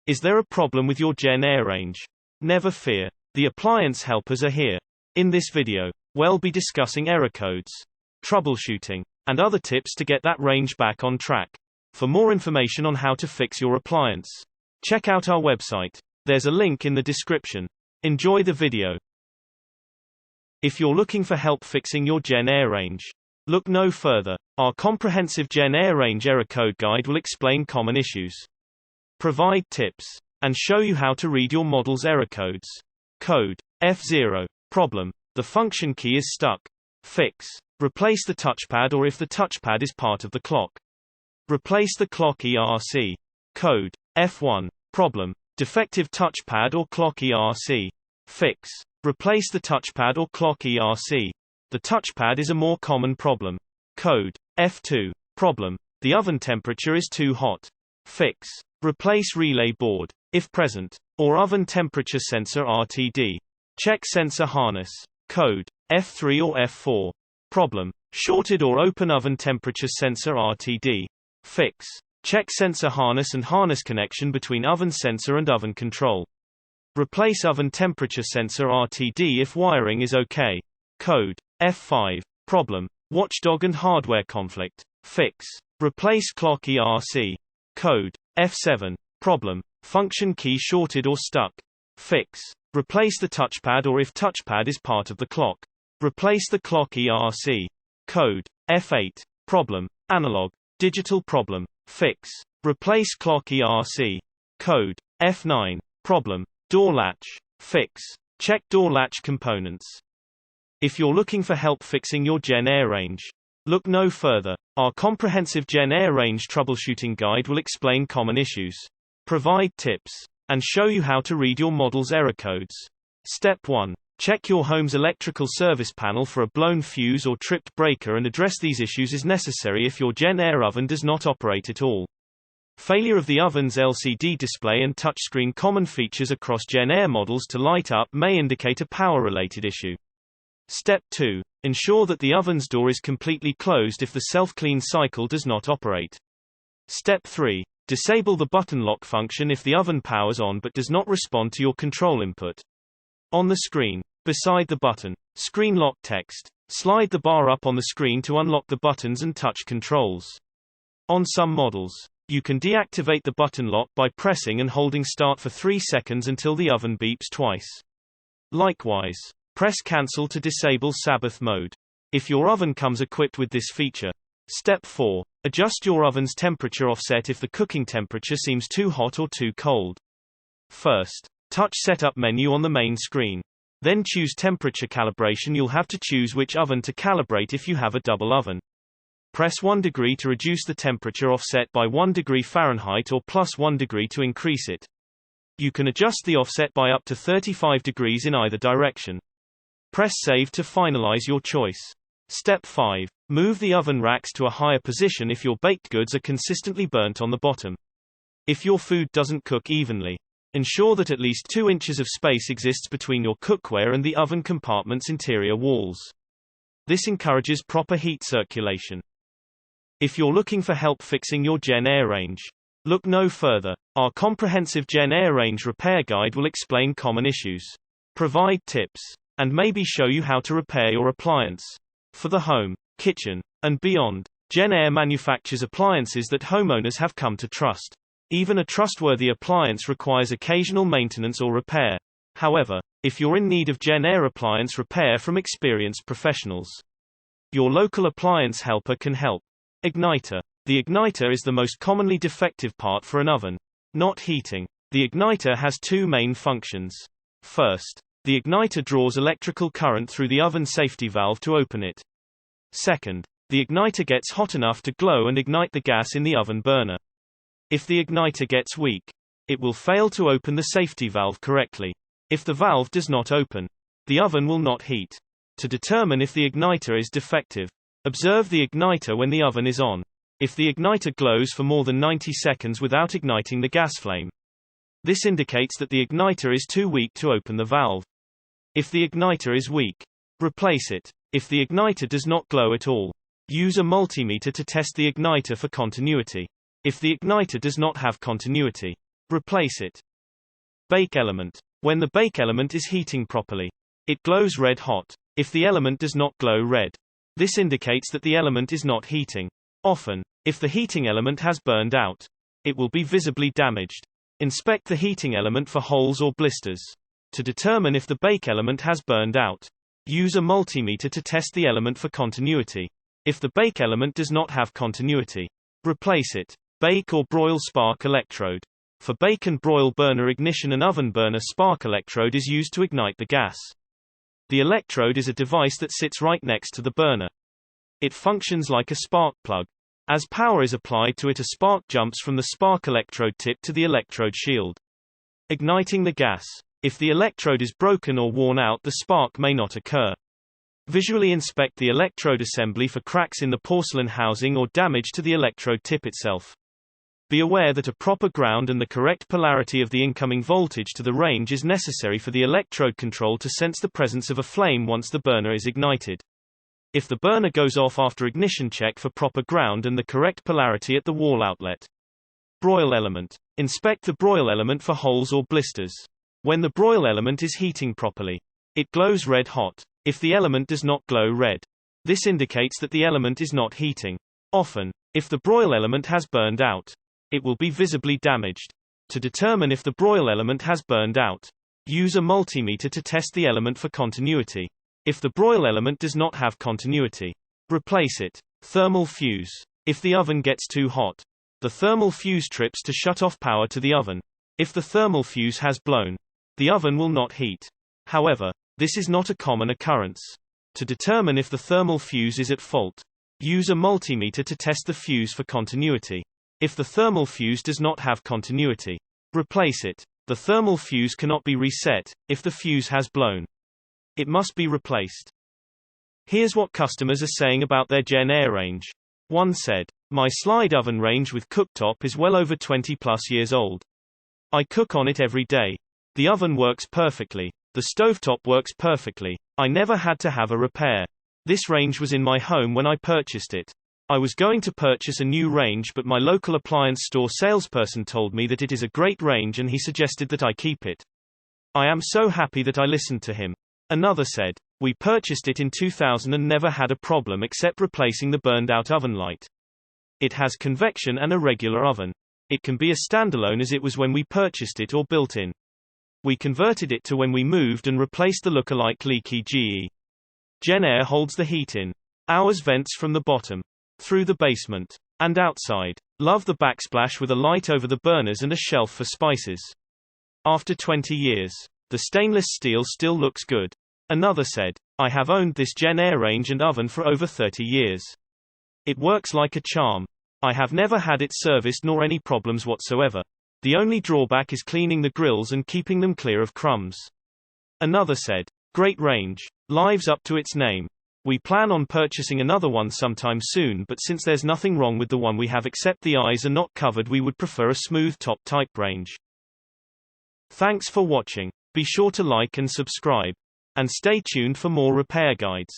Is there a problem with your JennAir range? Never fear. The appliance helpers are here. In this video, we'll be discussing error codes, troubleshooting, and other tips to get that range back on track. For more information on how to fix your appliance, check out our website. There's a link in the description. Enjoy the video. If you're looking for help fixing your JennAir range, look no further. Our comprehensive JennAir range error code guide will explain common issues, provide tips, and show you how to read your model's error codes. Code F0. Problem: the function key is stuck. Fix: replace the touchpad or if the touchpad is part of the clock. Replace the clock ERC. Code F1. Problem: defective touchpad or clock ERC. Fix: replace the touchpad or clock ERC. The touchpad is a more common problem. Code F2. Problem: the oven temperature is too hot. Fix: replace relay board, if present, or oven temperature sensor RTD. Check sensor harness. Code F3 or F4. Problem: shorted or open oven temperature sensor RTD. Fix: check sensor harness and harness connection between oven sensor and oven control. Replace oven temperature sensor RTD if wiring is okay. Code F5. Problem: watchdog and hardware conflict. Fix: replace clock ERC. Code F7. Problem: function key shorted or stuck. Fix: replace the touchpad or if touchpad is part of the clock. Replace the clock ERC. Code F8. Problem: analog digital problem. Fix: replace clock ERC. Code F9. Problem: door latch. Fix: check door latch components. If you're looking for help fixing your JennAir range, look no further. Our comprehensive JennAir range troubleshooting guide will explain common issues, provide tips, and show you how to read your model's error codes. Step 1. Check your home's electrical service panel for a blown fuse or tripped breaker and address these issues as necessary if your JennAir oven does not operate at all. Failure of the oven's LCD display and touchscreen, common features across JennAir models to light up, may indicate a power-related issue. Step 2. Ensure that the oven's door is completely closed if the self-clean cycle does not operate. Step 3. Disable the button lock function if the oven powers on but does not respond to your control input. On the screen, beside the button, screen lock text. Slide the bar up on the screen to unlock the buttons and touch controls. On some models, you can deactivate the button lock by pressing and holding start for 3 seconds until the oven beeps twice. Likewise, press cancel to disable Sabbath mode if your oven comes equipped with this feature. Step 4. Adjust your oven's temperature offset if the cooking temperature seems too hot or too cold. First, touch Setup menu on the main screen. Then choose Temperature Calibration. You'll have to choose which oven to calibrate if you have a double oven. Press 1 degree to reduce the temperature offset by 1 degree Fahrenheit or plus 1 degree to increase it. You can adjust the offset by up to 35 degrees in either direction. Press Save to finalize your choice. Step 5. Move the oven racks to a higher position if your baked goods are consistently burnt on the bottom. If your food doesn't cook evenly, ensure that at least 2 inches of space exists between your cookware and the oven compartment's interior walls. This encourages proper heat circulation. If you're looking for help fixing your JennAir range, look no further. Our comprehensive JennAir range repair guide will explain common issues, provide tips, and maybe show you how to repair your appliance. For the home, kitchen, and beyond, JennAir manufactures appliances that homeowners have come to trust. Even a trustworthy appliance requires occasional maintenance or repair. However, if you're in need of JennAir appliance repair from experienced professionals, your local appliance helper can help. Igniter. The igniter is the most commonly defective part for an oven. Not heating. The igniter has 2 main functions. First, the igniter draws electrical current through the oven safety valve to open it. Second, the igniter gets hot enough to glow and ignite the gas in the oven burner. If the igniter gets weak, it will fail to open the safety valve correctly. If the valve does not open, the oven will not heat. To determine if the igniter is defective, observe the igniter when the oven is on. If the igniter glows for more than 90 seconds without igniting the gas flame, this indicates that the igniter is too weak to open the valve. If the igniter is weak, replace it. If the igniter does not glow at all, use a multimeter to test the igniter for continuity. If the igniter does not have continuity, Replace it. Bake element. When the bake element is heating properly, it glows red hot. If the element does not glow red, this indicates that the element is not heating. Often, if the heating element has burned out, it will be visibly damaged. Inspect the heating element for holes or blisters. To determine if the bake element has burned out, use a multimeter to test the element for continuity. If the bake element does not have continuity, replace it. Bake or broil spark electrode. For bake and broil burner ignition and oven burner spark electrode is used to ignite the gas. The electrode is a device that sits right next to the burner. It functions like a spark plug. As power is applied to it, a spark jumps from the spark electrode tip to the electrode shield, igniting the gas. If the electrode is broken or worn out, the spark may not occur. Visually inspect the electrode assembly for cracks in the porcelain housing or damage to the electrode tip itself. Be aware that a proper ground and the correct polarity of the incoming voltage to the range is necessary for the electrode control to sense the presence of a flame once the burner is ignited. If the burner goes off after ignition, check for proper ground and the correct polarity at the wall outlet. Broil element. Inspect the broil element for holes or blisters. When the broil element is heating properly, it glows red hot. If the element does not glow red, this indicates that the element is not heating. Often, if the broil element has burned out, it will be visibly damaged. To determine if the broil element has burned out, use a multimeter to test the element for continuity. If the broil element does not have continuity, replace it. Thermal fuse. If the oven gets too hot, the thermal fuse trips to shut off power to the oven. If the thermal fuse has blown, the oven will not heat. However, this is not a common occurrence. To determine if the thermal fuse is at fault, use a multimeter to test the fuse for continuity. If the thermal fuse does not have continuity, replace it. The thermal fuse cannot be reset if the fuse has blown. It must be replaced. Here's what customers are saying about their JennAir range. One said, "My slide oven range with cooktop is well over 20 plus years old. I cook on it every day. The oven works perfectly. The stovetop works perfectly. I never had to have a repair. This range was in my home when I purchased it. I was going to purchase a new range, but my local appliance store salesperson told me that it is a great range and he suggested that I keep it. I am so happy that I listened to him." Another said, "We purchased it in 2000 and never had a problem except replacing the burned-out oven light. It has convection and a regular oven. It can be a standalone as it was when we purchased it or built-in. We converted it to when we moved and replaced the lookalike leaky GE. JennAir holds the heat in. Ours vents from the bottom, through the basement, and outside. Love the backsplash with a light over the burners and a shelf for spices. After 20 years, the stainless steel still looks good." Another said, "I have owned this JennAir range and oven for over 30 years. It works like a charm. I have never had it serviced nor any problems whatsoever. The only drawback is cleaning the grills and keeping them clear of crumbs." Another said, "Great range. Lives up to its name. We plan on purchasing another one sometime soon, but since there's nothing wrong with the one we have except the eyes are not covered, we would prefer a smooth top type range." Thanks for watching. Be sure to like and subscribe. And stay tuned for more repair guides.